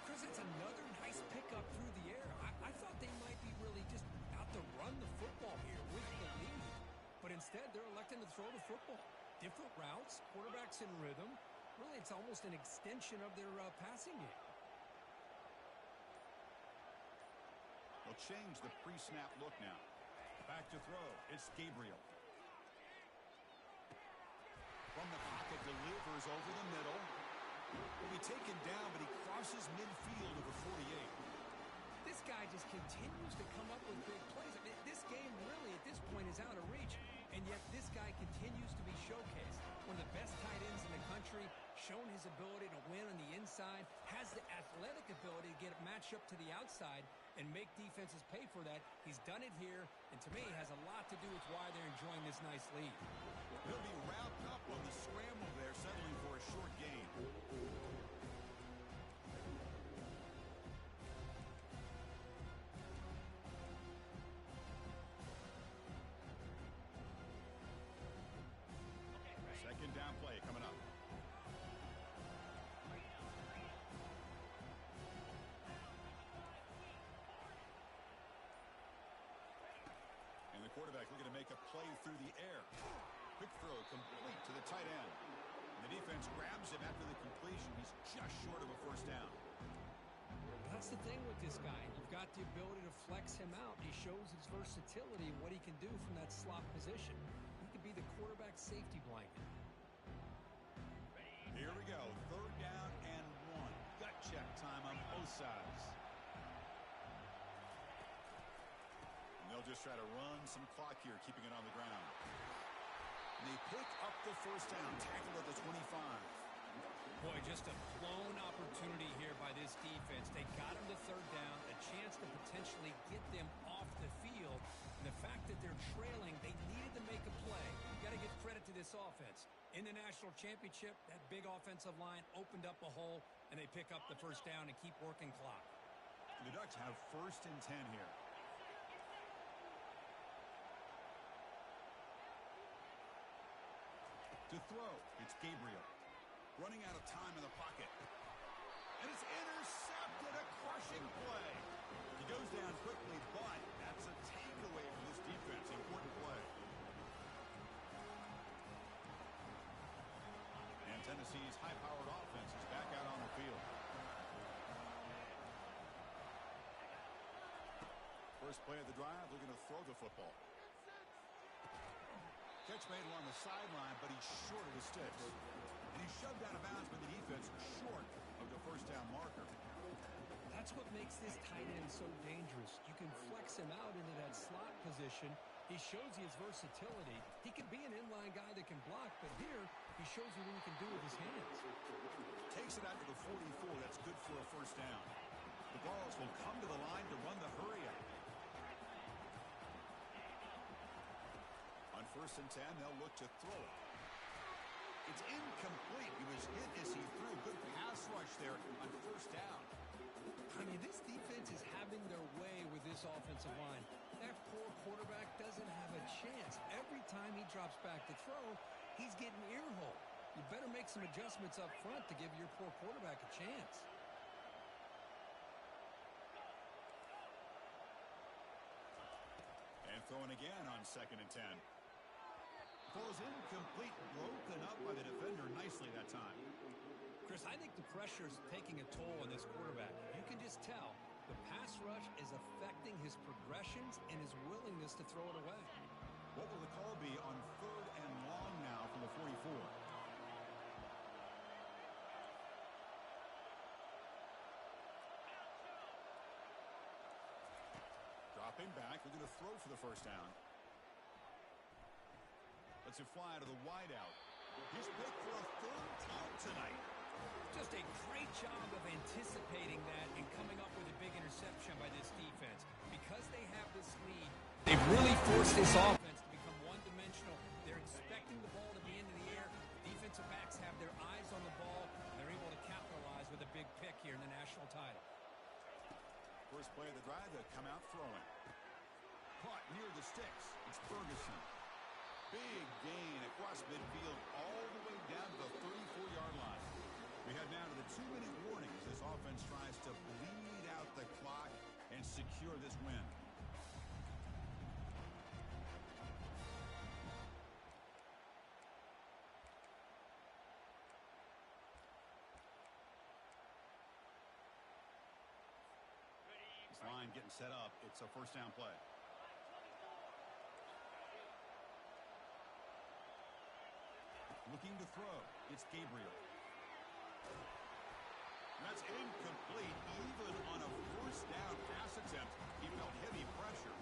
Chris, it's another nice pickup through the air. I thought they might be really just out to run the football here with the lead. But instead, they're electing to throw the football. Different routes, quarterbacks in rhythm. Really, it's almost an extension of their passing game. They'll change the pre-snap look now. Back to throw. It's Gabriel. From the pocket, delivers over the middle. Will be taken down, but he crosses midfield over 48. This guy just continues to come up with big plays. I mean, this game really, at this point, is out of reach. And yet this guy continues to be showcased. One of the best tight ends in the country, shown his ability to win on the inside, has the athletic ability to get a matchup to the outside and make defenses pay for that. He's done it here, and to me, has a lot to do with why they're enjoying this nice lead. He'll be wrapped up on the scramble there, settling for a short gain. Second down play coming up. And the quarterback looking to make a play through the air. Quick throw complete to the tight end. And the defense grabs him after the completion. He's just short of a first down. That's the thing with this guy. You've got the ability to flex him out. He shows his versatility and what he can do from that slot position. He could be the quarterback safety blanket. Here we go. Third down and 1. Gut check time on both sides. And they'll just try to run some clock here, keeping it on the ground. And they pick up the first down. Tackle at the 25. Boy, just a blown opportunity here by this defense. They got him to third down, a chance to potentially get them off the field. And the fact that they're trailing, they needed to make a play. You got to give credit to this offense. In the national championship, that big offensive line opened up a hole, and they pick up the first down and keep working clock. The Ducks have 1st and 10 here. To throw, it's Gabriel. Running out of time in the pocket. And it's intercepted, a crushing play. He goes down quickly, but that's a takeaway from this defense. Important play. And Tennessee's high-powered offense is back out on the field. First play of the drive, looking to throw the football. Catch made along the sideline, but he's short of the sticks. And he's shoved out of bounds by the defense, short of the first down marker. That's what makes this tight end so dangerous. You can flex him out into that slot position, He shows you his versatility. He can be an inline guy that can block, but here he shows you what he can do with his hands. Takes it out to the 44. That's good for a first down. The Vols will come to the line to run the hurry-up. On 1st and 10, they'll look to throw it. It's incomplete. He was hit as he threw. Good pass rush there on 1st down. I mean, this defense is having their way with this offensive line. That poor quarterback doesn't have a chance. Every time he drops back to throw, he's getting ear-hole. You better make some adjustments up front to give your poor quarterback a chance. And throwing again on 2nd and 10. Ball is incomplete, broken up by the defender nicely that time. Chris, I think the pressure is taking a toll on this quarterback. You can just tell the pass rush is affecting his progressions and his willingness to throw it away. What will the call be on 3rd and long now from the 44? Dropping back, they're going to throw for the first down. Let's it fly to the wideout. He's picked for a 3rd time tonight. Just a great job of anticipating that and coming up with a big interception by this defense. Because they have this lead, they've really forced this offense to become one-dimensional. They're expecting the ball to be into the air. Defensive backs have their eyes on the ball, and they're able to capitalize with a big pick here in the national title. First play of the drive, they'll come out throwing. Caught near the sticks. It's Ferguson. Big gain across midfield all the way down to the 34-yard line. We head now to the 2-minute warning as this offense tries to bleed out the clock and secure this win. This line getting set up. It's a first down play. Looking to throw. It's Gabriel. That's incomplete. Even on a first down pass attempt, he felt heavy pressure.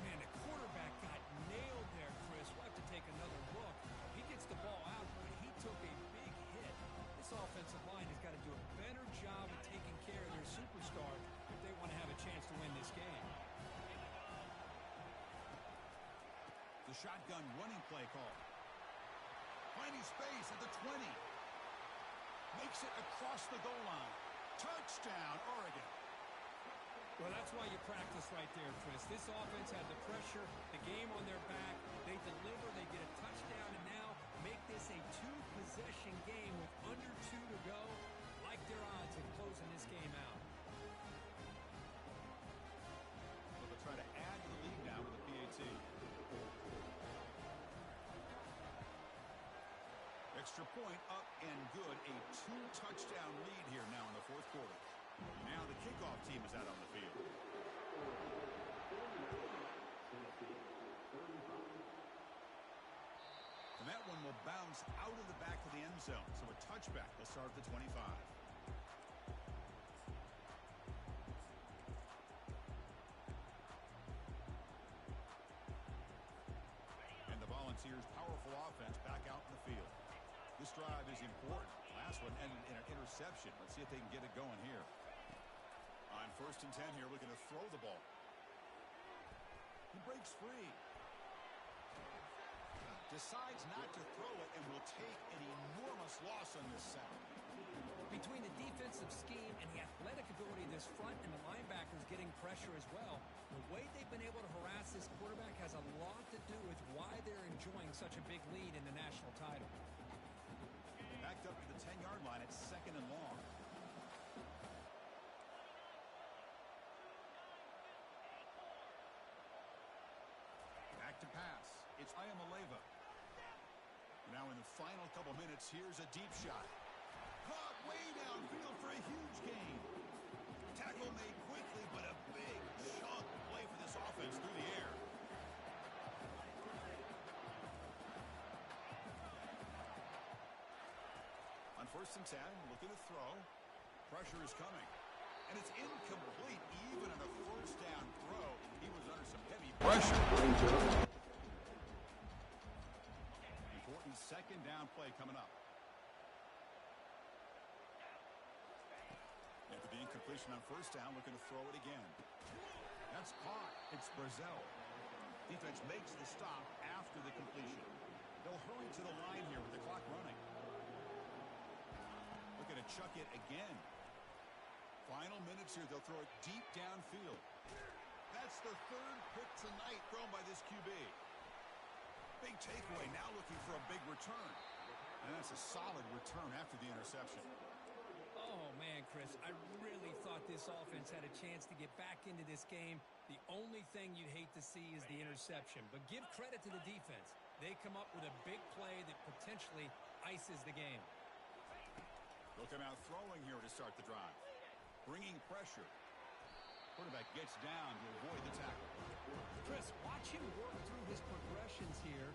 Man, the quarterback got nailed there, Chris. We'll have to take another look. He gets the ball out, but he took a big hit. This offensive line has got to do a better job of taking care of their superstar if they want to have a chance to win this game. The shotgun running play call. Finding space at the 20. Makes it across the goal line. Touchdown, Oregon. Well, that's why you practice right there, Chris. This offense had the pressure, the game on their back. They deliver, they get a touchdown, and now make this a 2-possession game with under 2 to go. Like their odds of closing this game out. So they'll try to add to the lead now with the PAT. Extra point up and good. A 2-touchdown lead here now in the 4th quarter. Now the kickoff team is out on the field. And that one will bounce out of the back of the end zone. So a touchback will start at the 25. And the Volunteers' powerful offense back out in the field. This drive is important. Last one ended in an interception. Let's see if they can get it going here. On 1st and 10 here, looking to throw the ball. He breaks free. Decides not to throw it and will take an enormous loss on this sack. Between the defensive scheme and the athletic ability of this front and the linebackers getting pressure as well, the way they've been able to harass this quarterback has a lot to do with why they're enjoying such a big lead in the national title. Backed up to the 10-yard line at 2nd and long. Back to pass. It's Ayamaleva. Now in the final couple minutes, here's a deep shot. Caught way downfield for a huge gain. Tackle made quickly, but a big chunk play for this offense through the air. On 1st and 10, looking to throw. Pressure is coming. And it's incomplete even on a first down throw. He was under some heavy pressure. Important second down play coming up. After the incompletion on first down, looking to throw it again. That's caught. It's Brazil. Defense makes the stop after the completion. They'll hurry to the line here with the clock running. Looking to chuck it again. Final minutes here. They'll throw it deep downfield. That's the third pick tonight thrown by this QB. Big takeaway, now looking for a big return. And that's a solid return after the interception. Oh, man, Chris, I really thought this offense had a chance to get back into this game. The only thing you'd hate to see is the interception. But give credit to the defense. They come up with a big play that potentially ices the game. They'll come out throwing here to start the drive. Bringing pressure. Quarterback gets down to avoid the tackle. Chris, watch him work through his progressions here.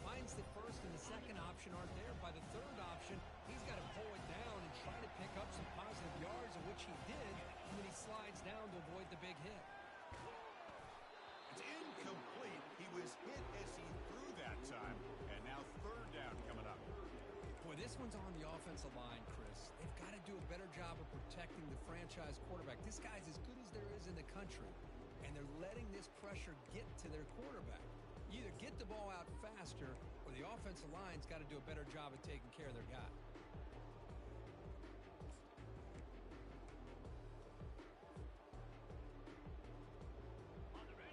Finds the first and the second option aren't there. By the third option, he's got to pull it down and try to pick up some positive yards, of which he did, and then he slides down to avoid the big hit. It's incomplete. He was hit as he threw that time, and now third down coming up. Boy, this one's on the offensive line, Chris. They've got to do a better job of protecting the franchise quarterback. This guy's as good as there is in the country, and they're letting this pressure get to their quarterback. You either get the ball out faster, or the offensive line's got to do a better job of taking care of their guy.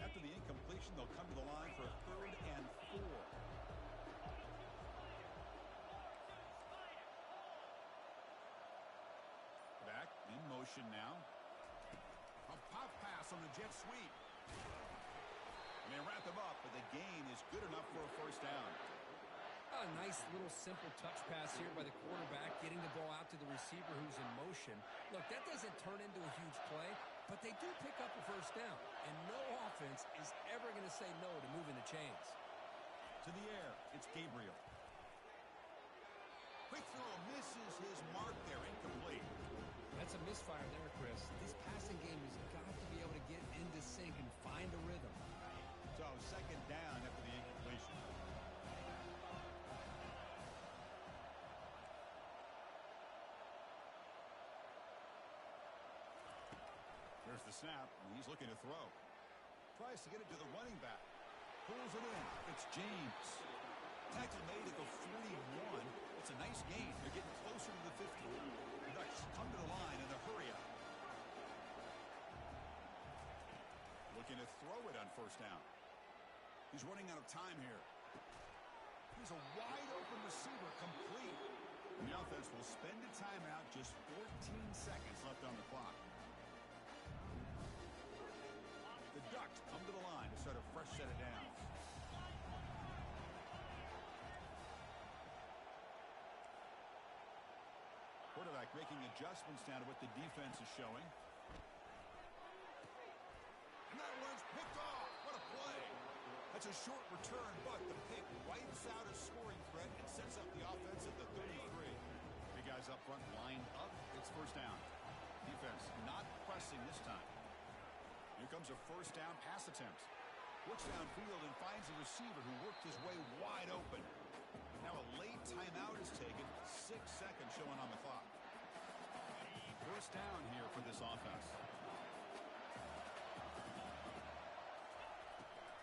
After the incompletion, they'll come to the line for a 3rd and 4. Back in motion now. A pop pass on the jet sweep. And they wrap him up, but the gain is good enough for a first down. A nice little simple touch pass here by the quarterback, getting the ball out to the receiver who's in motion. Look, that doesn't turn into a huge play, but they do pick up a first down. And no offense is ever going to say no to moving the chains. To the air, it's Gabriel. Quick throw misses his mark there, incomplete. That's a misfire there, Chris. This passing game has got to be able to get into sync and find a rhythm. So second down after the incompletion. There's the snap, and he's looking to throw. Tries to get it to the running back. Pulls it in. It's James. Tackle made at the 41. It's a nice gain. They're getting closer to the 50. The Ducks come to the line in a hurry up. Looking to throw it on first down. He's running out of time here. Here's a wide open receiver, complete. And the offense will spend a timeout, just 14 seconds left on the clock. The Ducks come to the line to start a fresh set of downs. Quarterback making adjustments now to what the defense is showing. And that one's picked off. What a play. That's a short return, but the pick wipes out a scoring threat and sets up the offense at the 33. Big guys up front lined up. It's first down. Defense not pressing this time. Here comes a first down pass attempt. Looks downfield and finds a receiver who worked his way wide open. Now a late timeout is taken. 6 seconds showing on the clock. First down here for this offense.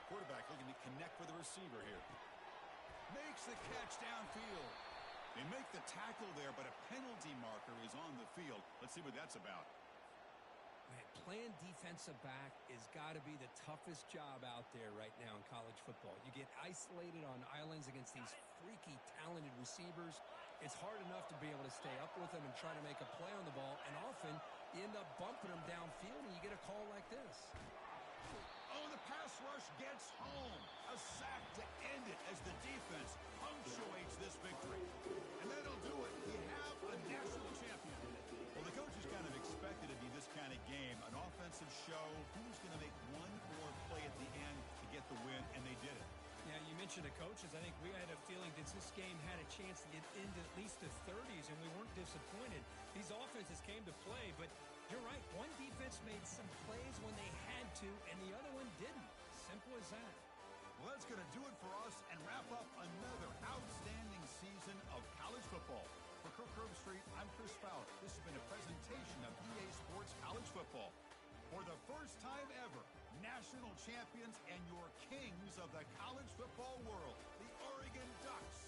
Quarterback looking to connect with the receiver here. Makes the catch downfield. They make the tackle there, but a penalty marker is on the field. Let's see what that's about. Man, playing defensive back has got to be the toughest job out there right now in college football. You get isolated on islands against these freaky, talented receivers. It's hard enough to be able to stay up with them and try to make a play on the ball, and often you end up bumping them downfield and you get a call like this. Oh, the pass rush gets home. A sack to end it as the defense punctuates this victory. And that'll do it. We have a national champion. Well, the coaches kind of expected it to be this kind of game, an offensive show. Who's going to make one more play at the end to get the win, and they did it. Yeah, you mentioned the coaches. I think we had a feeling that this game had a chance to get into at least the 30s, and we weren't disappointed. These offenses came to play, but You're right. One defense made some plays when they had to, and the other one didn't. Simple as that. Well, that's going to do it for us and wrap up another outstanding season of college football. For Kirk Herbstreit, I'm Chris Fowler. This has been a presentation of EA Sports College Football. For the first time ever, national champions and your kings of the college football world, the Oregon Ducks.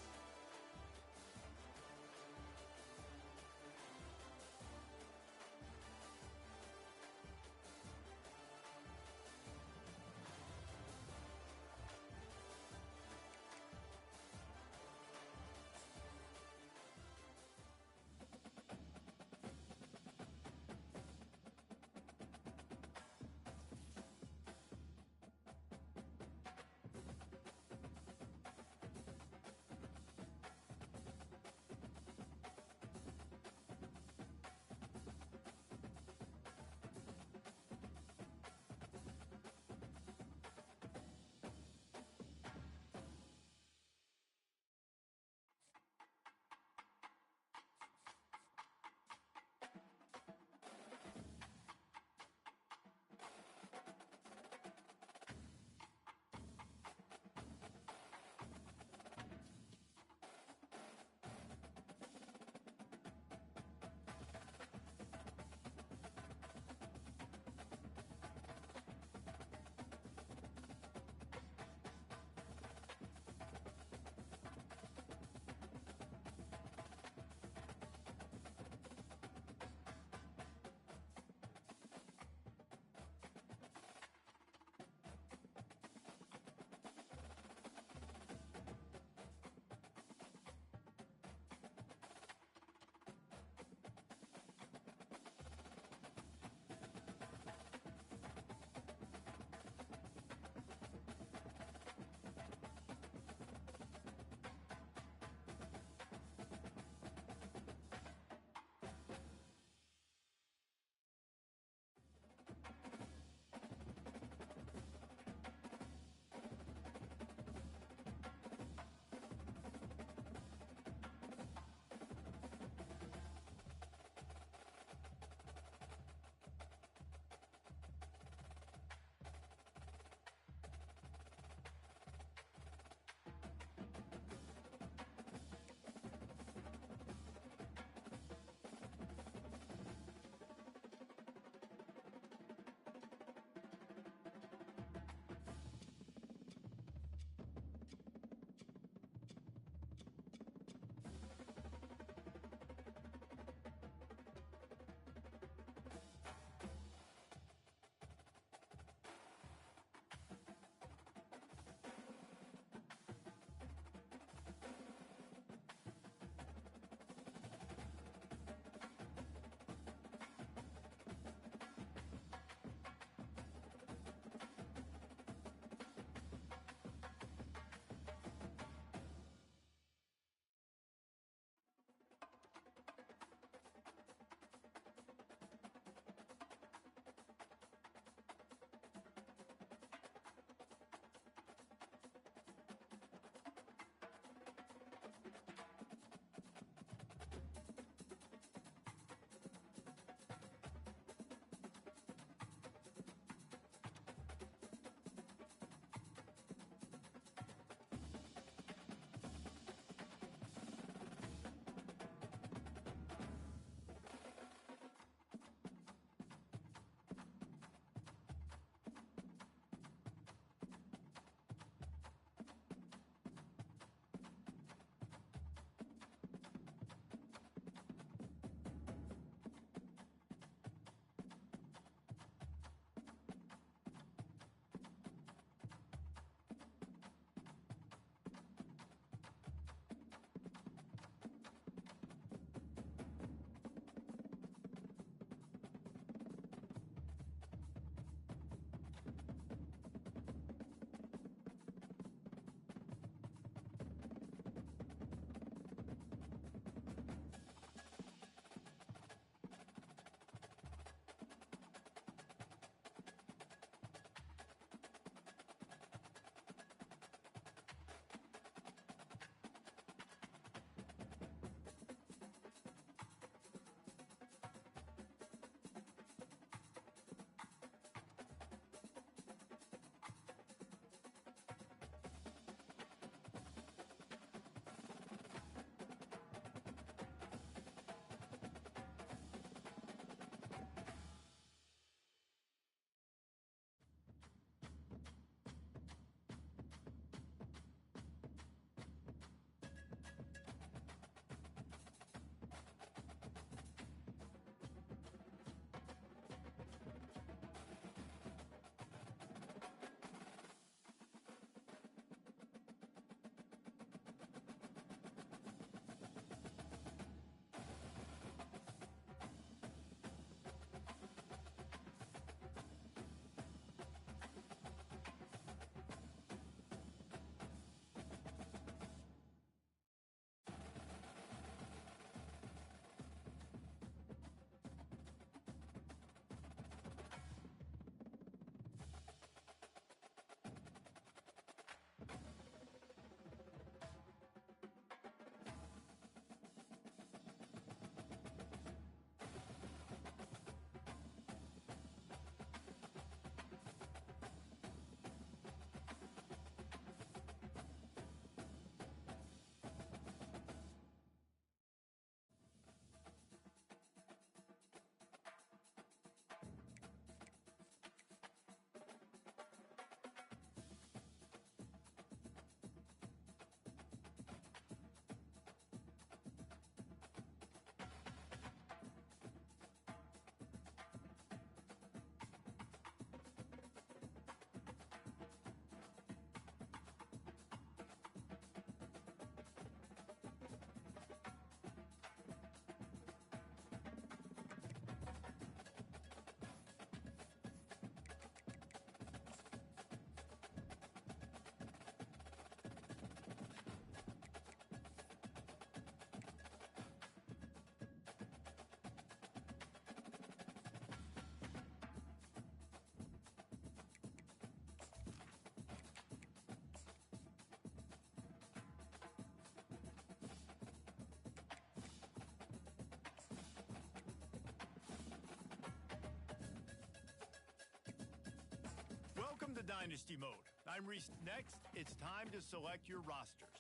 to Dynasty Mode. I'm Reese. Next, it's time to select your rosters.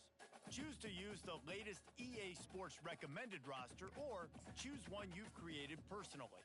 Choose to use the latest EA Sports recommended roster or choose one you've created personally.